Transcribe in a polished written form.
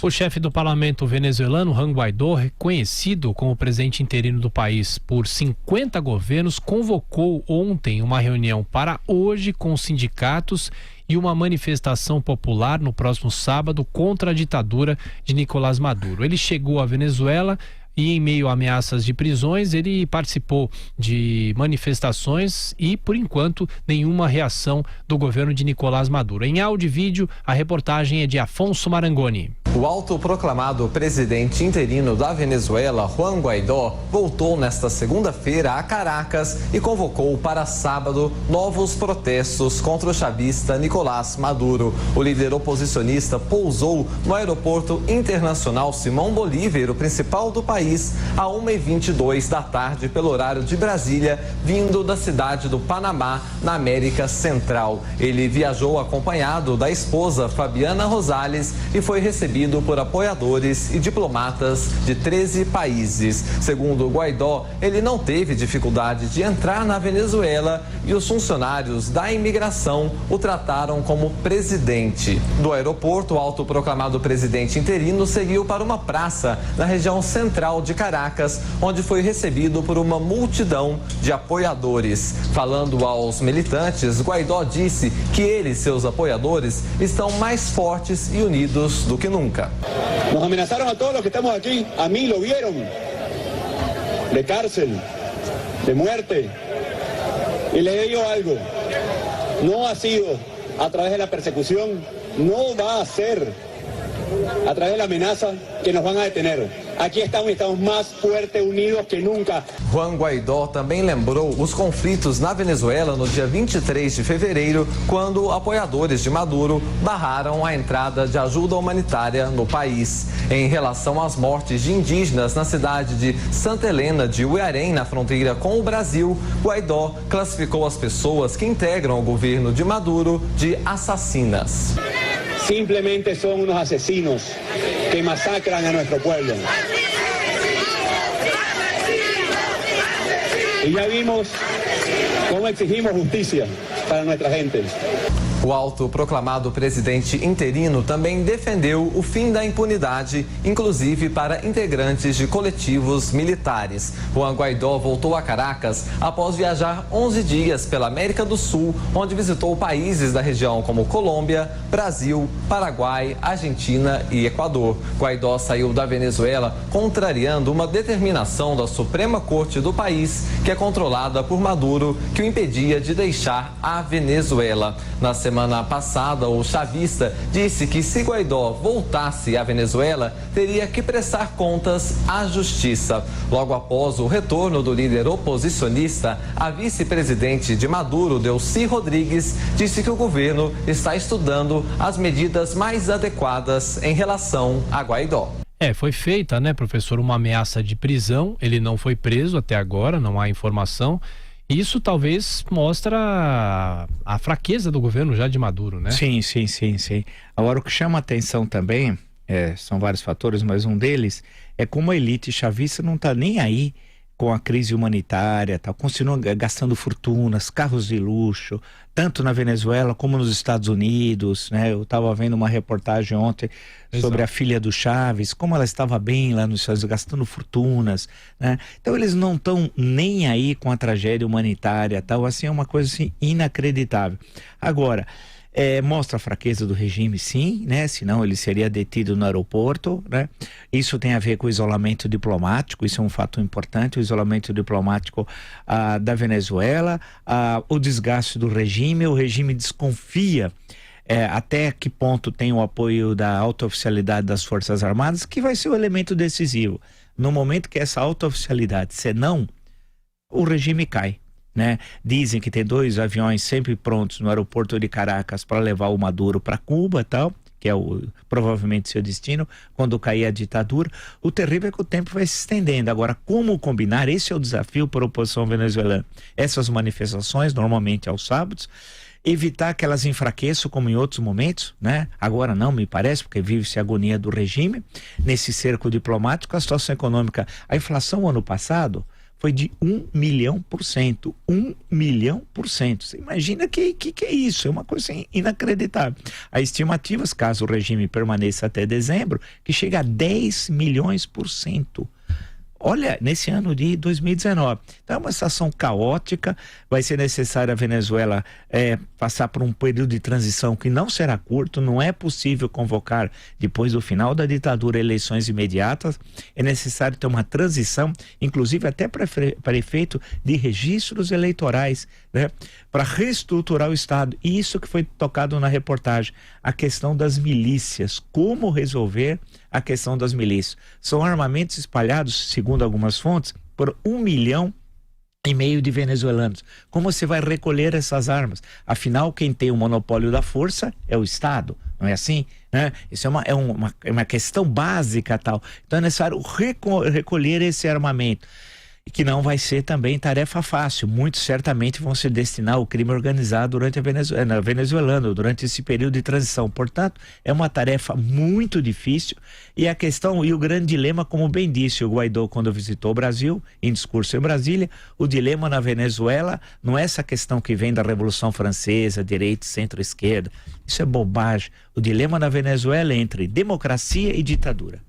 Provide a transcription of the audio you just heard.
O chefe do parlamento venezuelano, Juan Guaidó, reconhecido como presidente interino do país por 50 governos, convocou ontem uma reunião para hoje com os sindicatos e uma manifestação popular no próximo sábado contra a ditadura de Nicolás Maduro. Ele chegou à Venezuela e, em meio a ameaças de prisões, ele participou de manifestações e, por enquanto, nenhuma reação do governo de Nicolás Maduro. Em áudio e vídeo, a reportagem é de Afonso Marangoni. O autoproclamado presidente interino da Venezuela, Juan Guaidó, voltou nesta segunda-feira a Caracas e convocou para sábado novos protestos contra o chavista Nicolás Maduro. O líder oposicionista pousou no aeroporto internacional Simão Bolívar, o principal do país, a 1h22 da tarde pelo horário de Brasília, vindo da cidade do Panamá, na América Central. Ele viajou acompanhado da esposa Fabiana Rosales e foi recebido por apoiadores e diplomatas de 13 países. Segundo Guaidó, ele não teve dificuldade de entrar na Venezuela e os funcionários da imigração o trataram como presidente. Do aeroporto, o autoproclamado presidente interino seguiu para uma praça na região central de Caracas, onde foi recebido por uma multidão de apoiadores. Falando aos militantes, Guaidó disse que ele e seus apoiadores estão mais fortes e unidos do que nunca. Nos amenazaron a todos los que estamos aquí, a mí lo vieron, de cárcel, de muerte. Y les digo algo, no ha sido a través de la persecución, no va a ser a través de la amenaza que nos van a detener. Aqui estamos mais fortes, unidos que nunca. Juan Guaidó também lembrou os conflitos na Venezuela no dia 23 de fevereiro, quando apoiadores de Maduro barraram a entrada de ajuda humanitária no país. Em relação às mortes de indígenas na cidade de Santa Helena de Uiarém, na fronteira com o Brasil, Guaidó classificou as pessoas que integram o governo de Maduro de assassinas. Simplesmente são uns assassinos que massacram a nosso pueblo. Y ya vimos cómo exigimos justicia para nuestra gente. O autoproclamado presidente interino também defendeu o fim da impunidade, inclusive para integrantes de coletivos militares. Juan Guaidó voltou a Caracas após viajar 11 dias pela América do Sul, onde visitou países da região como Colômbia, Brasil, Paraguai, Argentina e Equador. Guaidó saiu da Venezuela contrariando uma determinação da Suprema Corte do país, que é controlada por Maduro, que o impedia de deixar a Venezuela. Na semana passada, o chavista disse que se Guaidó voltasse à Venezuela, teria que prestar contas à justiça. Logo após o retorno do líder oposicionista, a vice-presidente de Maduro, Delcy Rodrigues, disse que o governo está estudando as medidas mais adequadas em relação a Guaidó. Foi feita, né, professor, uma ameaça de prisão. Ele não foi preso até agora, não há informação. Isso talvez mostra a fraqueza do governo já de Maduro, né? Sim. Agora, o que chama atenção também, são vários fatores, mas um deles é como a elite chavista não está nem aí com a crise humanitária, continua gastando fortunas, carros de luxo, tanto na Venezuela como nos Estados Unidos, né? Eu estava vendo uma reportagem ontem sobre a filha do Chaves, como ela estava bem lá nos Estados Unidos, gastando fortunas, né? Então eles não estão nem aí com a tragédia humanitária, tal, assim, é uma coisa assim inacreditável. Agora, mostra a fraqueza do regime, sim, né? Senão ele seria detido no aeroporto, né? Isso tem a ver com o isolamento diplomático, isso é um fato importante, o isolamento diplomático da Venezuela, o desgaste do regime, o regime desconfia até que ponto tem o apoio da alta oficialidade das Forças Armadas, que vai ser o elemento decisivo. No momento que essa alta oficialidade, senão, o regime cai. Né? Dizem que tem 2 aviões sempre prontos no aeroporto de Caracas para levar o Maduro para Cuba, tal, que é provavelmente seu destino quando cair a ditadura. O terrível é que o tempo vai se estendendo. Agora, como combinar? Esse é o desafio para a oposição venezuelana. Essas manifestações, normalmente aos sábados, evitar que elas enfraqueçam como em outros momentos, né? Agora não, me parece, porque vive-se a agonia do regime. Nesse cerco diplomático, a situação econômica, a inflação ano passado foi de 1.000.000%. 1.000.000%. Você imagina que é isso? É uma coisa inacreditável. Há estimativas, caso o regime permaneça até dezembro, que chega a 10 milhões%. Olha, nesse ano de 2019. Então é uma situação caótica, vai ser necessário a Venezuela passar por um período de transição que não será curto, não é possível convocar, depois do final da ditadura, eleições imediatas, é necessário ter uma transição, inclusive até para efeito de registros eleitorais, né, para reestruturar o Estado. E isso que foi tocado na reportagem, a questão das milícias, como resolver a questão das milícias. São armamentos espalhados, segundo algumas fontes, por 1,5 milhão de venezuelanos. Como você vai recolher essas armas? Afinal, quem tem o monopólio da força é o Estado, não é assim? Né? Isso é uma questão básica tal. Então é necessário recolher esse armamento. E que não vai ser também tarefa fácil. Muitos certamente vão se destinar ao crime organizado durante venezuelano, durante esse período de transição. Portanto, é uma tarefa muito difícil. E a questão, e o grande dilema, como bem disse o Guaidó quando visitou o Brasil, em discurso em Brasília, o dilema na Venezuela não é essa questão que vem da Revolução Francesa, direita, centro-esquerda. Isso é bobagem. O dilema na Venezuela é entre democracia e ditadura.